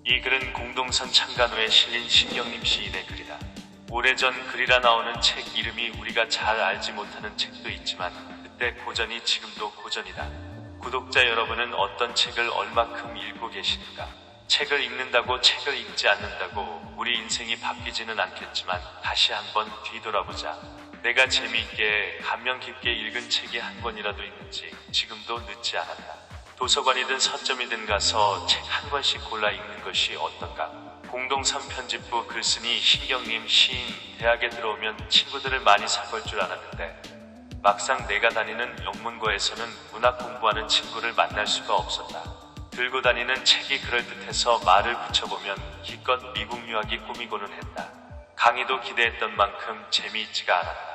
이 글은 공동선 창간호에 실린 신경림 시인의 글이다. 오래전 글이라 나오는 책 이름이 우리가 잘 알지 못하는 책도 있지만 그때 고전이 지금도 고전이다. 구독자 여러분은 어떤 책을 얼마큼 읽고 계시는가? 책을 읽는다고 책을 읽지 않는다고 우리 인생이 바뀌지는 않겠지만 다시 한번 뒤돌아보자. 내가 재미있게 감명 깊게 읽은 책이 한 권이라도 있는지 지금도 늦지 않았다. 도서관이든 서점이든 가서 책 한 권씩 골라 읽는 것이 어떤가? 공동선 편집부 글쓴이 신경림 시인. 대학에 들어오면 친구들을 많이 사볼 줄 알았는데 막상 내가 다니는 영문고에서는 문학 공부하는 친구를 만날 수가 없었다. 들고 다니는 책이 그럴듯해서 말을 붙여보면 기껏 미국 유학이 꿈이고는 했다. 강의도 기대했던 만큼 재미있지가 않았다.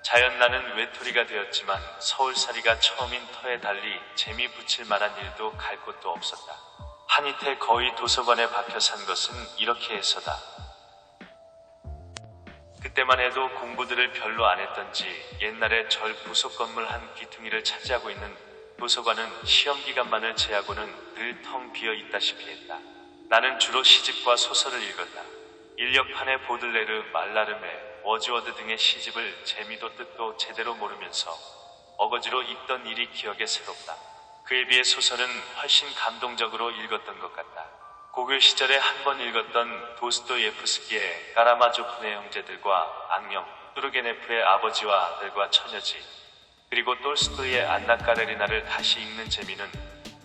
자연 나는 외톨이가 되었지만 서울살이가 처음인 터에 달리 재미 붙일 만한 일도 갈 곳도 없었다. 한이태 거의 도서관에 박혀 산 것은 이렇게 해서다. 그때만 해도 공부들을 별로 안 했던지 옛날에 절 부속 건물 한 귀퉁이를 차지하고 있는 도서관은 시험 기간만을 제하고는 늘 텅 비어 있다시피 했다. 나는 주로 시집과 소설을 읽었다. 인력판의 보들레르, 말라르메, 워즈워드 등의 시집을 재미도 뜻도 제대로 모르면서 어거지로 읽던 일이 기억에 새롭다. 그에 비해 소설은 훨씬 감동적으로 읽었던 것 같다. 고교 시절에 한 번 읽었던 도스토예프스키의 까라마조프의 형제들과 악령, 뚜르게네프의 아버지와 아들과 처녀지, 그리고 톨스토이의 안나 까레리나를 다시 읽는 재미는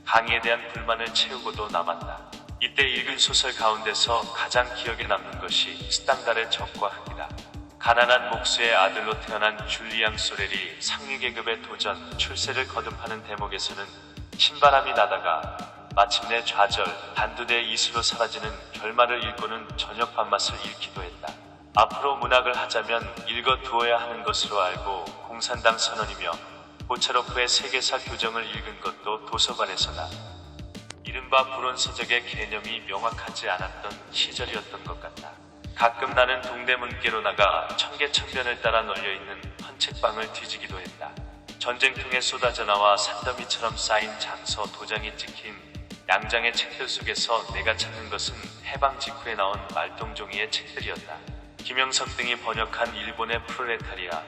강의에 대한 불만을 채우고도 남았다. 이때 읽은 소설 가운데서 가장 기억에 남는 것이 스탕달의 적과 흙이다. 가난한 목수의 아들로 태어난 줄리앙 소렐이 상류 계급의 도전, 출세를 거듭하는 대목에서는 신바람이 나다가 마침내 좌절, 단두대의 이슬로 사라지는 결말을 읽고는 저녁 밥맛을 잃기도 했다. 앞으로 문학을 하자면 읽어두어야 하는 것으로 알고 공산당 선언이며 보차로프의 세계사 교정을 읽은 것도 도서관에서다. 이른바 불온서적의 개념이 명확하지 않았던 시절이었던 것 같다. 가끔 나는 동대문께로 나가 청계천변을 따라 널려있는 헌책방을 뒤지기도 했다. 전쟁통에 쏟아져 나와 산더미처럼 쌓인 장서 도장이 찍힌 양장의 책들 속에서 내가 찾는 것은 해방 직후에 나온 말똥종이의 책들이었다. 김영석 등이 번역한 일본의 프롤레타리아,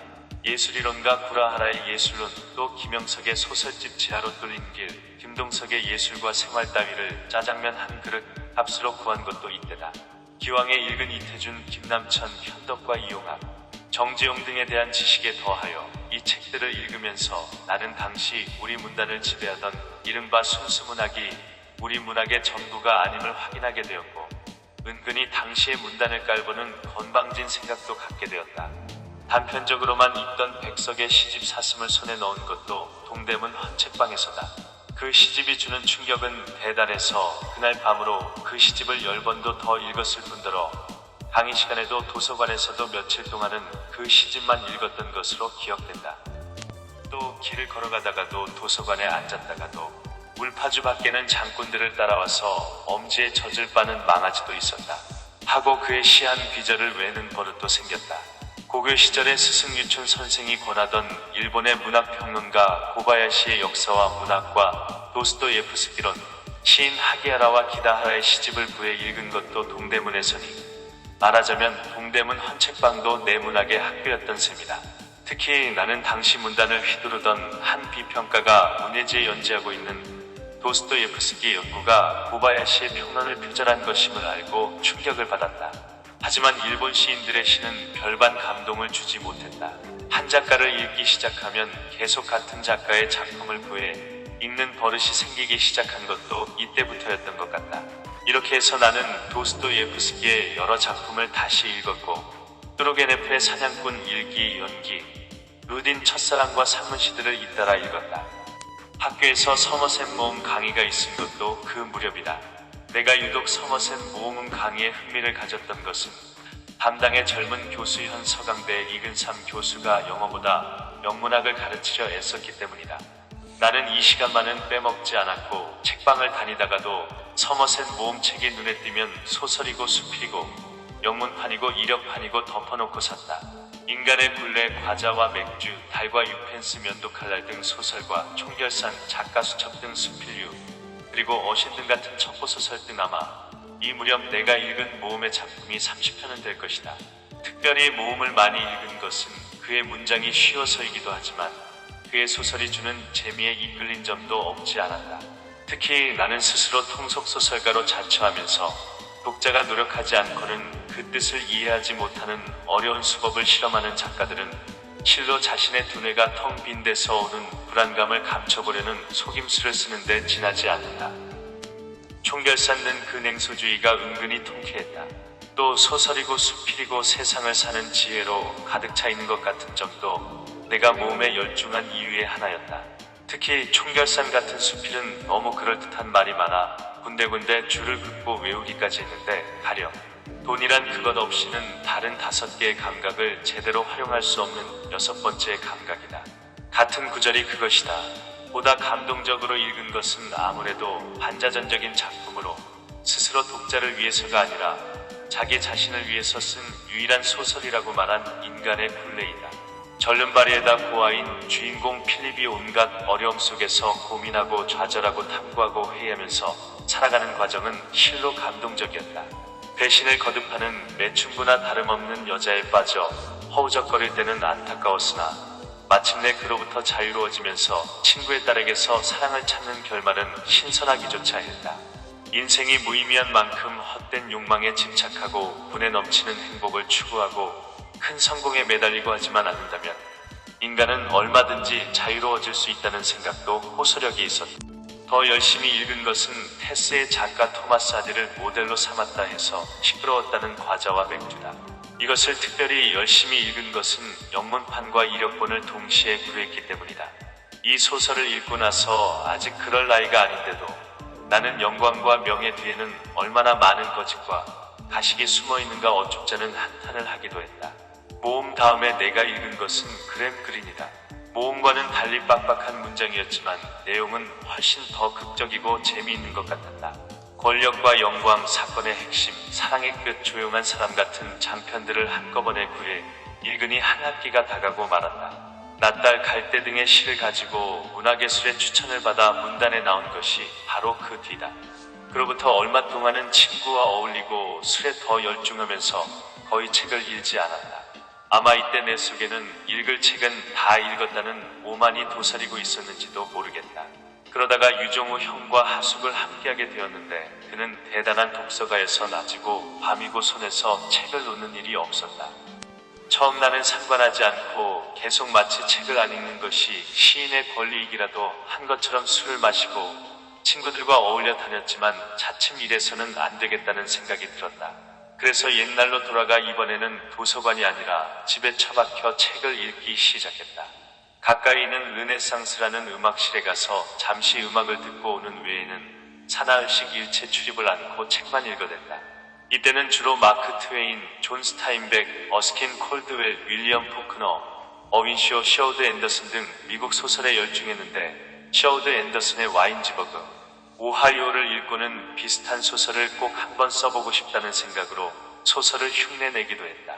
예술이론가 구라하라의 예술론, 또 김영석의 소설집 지하로 뚫린 길, 김동석의 예술과 생활 따위를 짜장면 한 그릇 값으로 구한 것도 이때다. 기왕에 읽은 이태준, 김남천, 현덕과 이용학, 정지용 등에 대한 지식에 더하여 이 책들을 읽으면서 나는 당시 우리 문단을 지배하던 이른바 순수문학이 우리 문학의 전부가 아님을 확인하게 되었고 은근히 당시의 문단을 깔보는 건방진 생각도 갖게 되었다. 단편적으로만 읽던 백석의 시집 사슴을 손에 넣은 것도 동대문 헌책방에서다. 그 시집이 주는 충격은 대단해서 그날 밤으로 그 시집을 10번도 더 읽었을 뿐더러 강의 시간에도 도서관에서도 며칠 동안은 그 시집만 읽었던 것으로 기억된다. 또 길을 걸어가다가도 도서관에 앉았다가도 울파주 밖에는 장꾼들을 따라와서 엄지에 젖을 빠는 망아지도 있었다. 하고 그의 시한 비절을 외는 버릇도 생겼다. 고교 시절에 스승 유춘 선생이 권하던 일본의 문학평론가 고바야시의 역사와 문학과 도스토예프스키론, 시인 하기하라와 기다하라의 시집을 구해 읽은 것도 동대문에서니 말하자면 동대문 헌책방도 내 문학의 학교였던 셈이다. 특히 나는 당시 문단을 휘두르던 한 비평가가 문예지에 연재하고 있는 도스토예프스키 연구가 고바야시의 평론을 표절한 것임을 알고 충격을 받았다. 하지만 일본 시인들의 시는 별반 감동을 주지 못했다. 한 작가를 읽기 시작하면 계속 같은 작가의 작품을 구해 읽는 버릇이 생기기 시작한 것도 이때부터였던 것 같다. 이렇게 해서 나는 도스토예프스키의 여러 작품을 다시 읽었고 뚜르게네프의 사냥꾼 일기, 연기, 루딘 첫사랑과 산문시들을 잇따라 읽었다. 학교에서 서머셋 모음 강의가 있은 것도 그 무렵이다. 내가 유독 서머셋 모음 강의에 흥미를 가졌던 것은 담당의 젊은 교수현 서강대 이근삼 교수가 영어보다 영문학을 가르치려 애썼기 때문이다. 나는 이 시간만은 빼먹지 않았고 책방을 다니다가도 서머셋 모음책이 눈에 띄면 소설이고 수필이고 영문판이고 이력판이고 덮어놓고 샀다. 인간의 굴레, 과자와 맥주, 달과 유펜스, 면도칼날 등 소설과 총결산, 작가 수첩 등 수필류, 그리고 어신등 같은 첩보소설 등 아마 이 무렵 내가 읽은 모험의 작품이 30편은 될 것이다. 특별히 모험을 많이 읽은 것은 그의 문장이 쉬워서이기도 하지만 그의 소설이 주는 재미에 이끌린 점도 없지 않았다. 특히 나는 스스로 통속소설가로 자처하면서 독자가 노력하지 않고는 그 뜻을 이해하지 못하는 어려운 수법을 실험하는 작가들은 실로 자신의 두뇌가 텅 빈 데서 오는 불안감을 감춰보려는 속임수를 쓰는데 지나지 않는다. 총결산는 그 냉소주의가 은근히 통쾌했다. 또 소설이고 수필이고 세상을 사는 지혜로 가득 차 있는 것 같은 점도 내가 모험에 열중한 이유의 하나였다. 특히 총결산 같은 수필은 너무 그럴듯한 말이 많아 군데군데 줄을 긋고 외우기까지 했는데 가령 돈이란 그것 없이는 다른 5개의 감각을 제대로 활용할 수 없는 6번째의 감각이다. 같은 구절이 그것이다. 보다 감동적으로 읽은 것은 아무래도 반자전적인 작품으로 스스로 독자를 위해서가 아니라 자기 자신을 위해서 쓴 유일한 소설이라고 말한 인간의 굴레이다. 절름발이에다 고아인 주인공 필립이 온갖 어려움 속에서 고민하고 좌절하고 탐구하고 회의하면서 살아가는 과정은 실로 감동적이었다. 배신을 거듭하는 매춘부나 다름없는 여자에 빠져 허우적거릴 때는 안타까웠으나 마침내 그로부터 자유로워지면서 친구의 딸에게서 사랑을 찾는 결말은 신선하기조차 했다. 인생이 무의미한 만큼 헛된 욕망에 집착하고 분에 넘치는 행복을 추구하고 큰 성공에 매달리고 하지만 않는다면 인간은 얼마든지 자유로워질 수 있다는 생각도 호소력이 있었다. 더 열심히 읽은 것은 테스의 작가 토마스 하디를 모델로 삼았다 해서 시끄러웠다는 과자와 맥주다. 이것을 특별히 열심히 읽은 것은 영문판과 이력본을 동시에 구했기 때문이다. 이 소설을 읽고 나서 아직 그럴 나이가 아닌데도 나는 영광과 명예 뒤에는 얼마나 많은 거짓과 가식이 숨어있는가 어쭙자는 한탄을 하기도 했다. 모험 다음에 내가 읽은 것은 그램 그린이다. 모험과는 달리 빡빡한 문장이었지만 내용은 훨씬 더 극적이고 재미있는 것 같았다. 권력과 영광, 사건의 핵심, 사랑의 끝, 조용한 사람 같은 장편들을 한꺼번에 구해 읽으니 한 학기가 다가고 말았다. 낯달 갈대 등의 시를 가지고 문화예술의 추천을 받아 문단에 나온 것이 바로 그 뒤다. 그로부터 얼마 동안은 친구와 어울리고 술에 더 열중하면서 거의 책을 읽지 않았다. 아마 이때 내 속에는 읽을 책은 다 읽었다는 오만이 도사리고 있었는지도 모르겠다. 그러다가 유종우 형과 하숙을 함께하게 되었는데 그는 대단한 독서가에서 낮이고 밤이고 손에서 책을 놓는 일이 없었다. 처음 나는 상관하지 않고 계속 마치 책을 안 읽는 것이 시인의 권리이기라도 한 것처럼 술을 마시고 친구들과 어울려 다녔지만 차츰 이래서는 안 되겠다는 생각이 들었다. 그래서 옛날로 돌아가 이번에는 도서관이 아니라 집에 처박혀 책을 읽기 시작했다. 가까이 있는 르네상스라는 음악실에 가서 잠시 음악을 듣고 오는 외에는 사나흘씩 일체 출입을 않고 책만 읽어댔다. 이때는 주로 마크 트웨인, 존 스타인백, 어스킨 콜드웰, 윌리엄 포크너, 어윈쇼, 셔우드 앤더슨 등 미국 소설에 열중했는데 셔우드 앤더슨의 와인즈버그, 오하이오를 읽고는 비슷한 소설을 꼭 한번 써보고 싶다는 생각으로 소설을 흉내내기도 했다.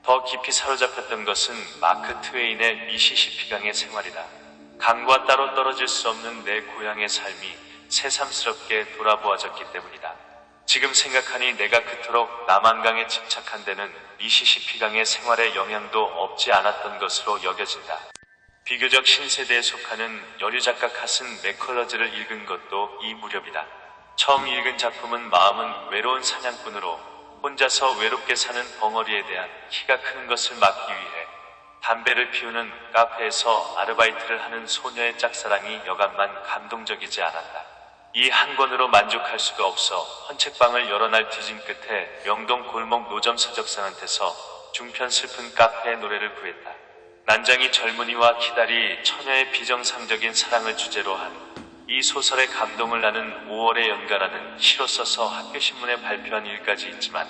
더 깊이 사로잡혔던 것은 마크 트웨인의 미시시피강의 생활이다. 강과 따로 떨어질 수 없는 내 고향의 삶이 새삼스럽게 돌아보아졌기 때문이다. 지금 생각하니 내가 그토록 남한강에 집착한 데는 미시시피강의 생활에 영향도 없지 않았던 것으로 여겨진다. 비교적 신세대에 속하는 여류작가 카슨 맥컬러즈를 읽은 것도 이 무렵이다. 처음 읽은 작품은 마음은 외로운 사냥꾼으로 혼자서 외롭게 사는 벙어리에 대한 키가 크는 것을 막기 위해 담배를 피우는 카페에서 아르바이트를 하는 소녀의 짝사랑이 여간만 감동적이지 않았다. 이 한 권으로 만족할 수가 없어 헌책방을 여러 날 뒤진 끝에 명동 골목 노점 서적상한테서 중편 슬픈 카페의 노래를 구했다. 난장이 젊은이와 기다리 처녀의 비정상적인 사랑을 주제로 한 이 소설의 감동을 나는 5월의 연가라는 시로 써서 학교신문에 발표한 일까지 있지만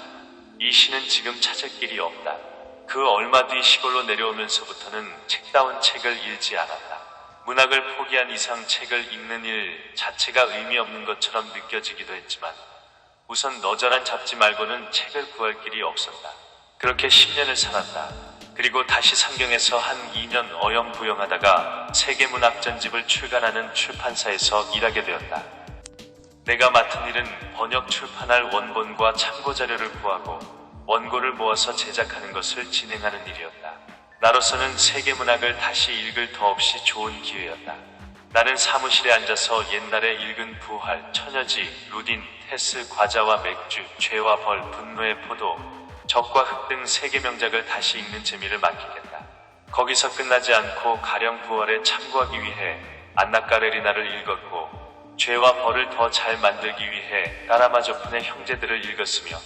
이 시는 지금 찾을 길이 없다. 그 얼마 뒤 시골로 내려오면서부터는 책다운 책을 읽지 않았다. 문학을 포기한 이상 책을 읽는 일 자체가 의미 없는 것처럼 느껴지기도 했지만 우선 너절한 잡지 말고는 책을 구할 길이 없었다. 그렇게 10년을 살았다. 그리고 다시 상경에서 한 2년 어영부영하다가 세계문학 전집을 출간하는 출판사에서 일하게 되었다. 내가 맡은 일은 번역 출판할 원본과 참고 자료를 구하고 원고를 모아서 제작하는 것을 진행하는 일이었다. 나로서는 세계문학을 다시 읽을 더없이 좋은 기회였다. 나는 사무실에 앉아서 옛날에 읽은 부활, 처녀지, 루딘, 테스, 과자와 맥주, 죄와 벌, 분노의 포도, 적과 흑 등 세계 명작을 다시 읽는 재미를 만끽했다. 거기서 끝나지 않고 가령 부활에 참고하기 위해 안나 까레리나를 읽었고 죄와 벌을 더 잘 만들기 위해 까라마조픈의 형제들을 읽었으며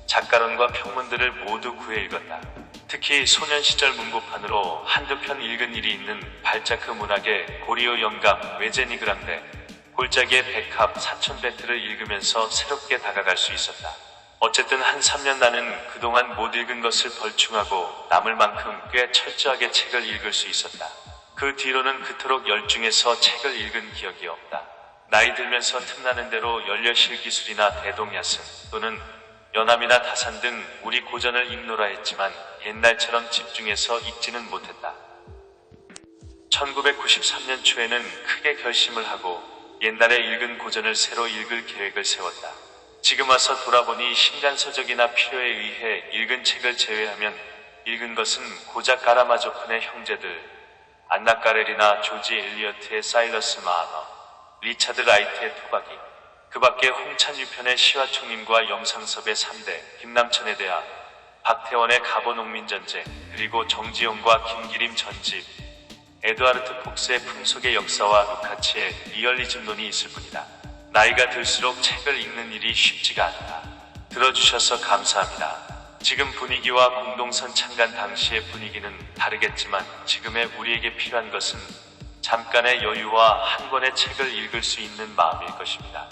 작가론과 평문들을 모두 구해 읽었다. 특히 소년 시절 문고판으로 한두 편 읽은 일이 있는 발자크 문학의 고리오 영감, 외제니 그랑데, 골짜기의 백합, 사촌베트를 읽으면서 새롭게 다가갈 수 있었다. 어쨌든 한 3년 나는 그동안 못 읽은 것을 벌충하고 남을 만큼 꽤 철저하게 책을 읽을 수 있었다. 그 뒤로는 그토록 열중해서 책을 읽은 기억이 없다. 나이 들면서 틈나는 대로 연려실 기술이나 대동야승 또는 연암이나 다산 등 우리 고전을 읽노라 했지만 옛날처럼 집중해서 읽지는 못했다. 1993년 초에는 크게 결심을 하고 옛날에 읽은 고전을 새로 읽을 계획을 세웠다. 지금 와서 돌아보니 신간서적이나 필요에 의해 읽은 책을 제외하면 읽은 것은 고작 까라마조픈의 형제들, 안나 까레리나 조지 엘리어트의 사일러스 마너, 리차드 라이트의 토박이, 그 밖에 홍찬 유편의 시화총님과 영상섭의 3대, 김남천의 대학, 박태원의 가보농민전쟁, 그리고 정지용과 김기림 전집, 에드와르트 폭스의 풍속의 역사와 루카치의 리얼리즘론이 있을 뿐이다. 나이가 들수록 책을 읽는 일이 쉽지가 않다. 들어주셔서 감사합니다. 지금 분위기와 공동선 창간 당시의 분위기는 다르겠지만 지금의 우리에게 필요한 것은 잠깐의 여유와 한 권의 책을 읽을 수 있는 마음일 것입니다.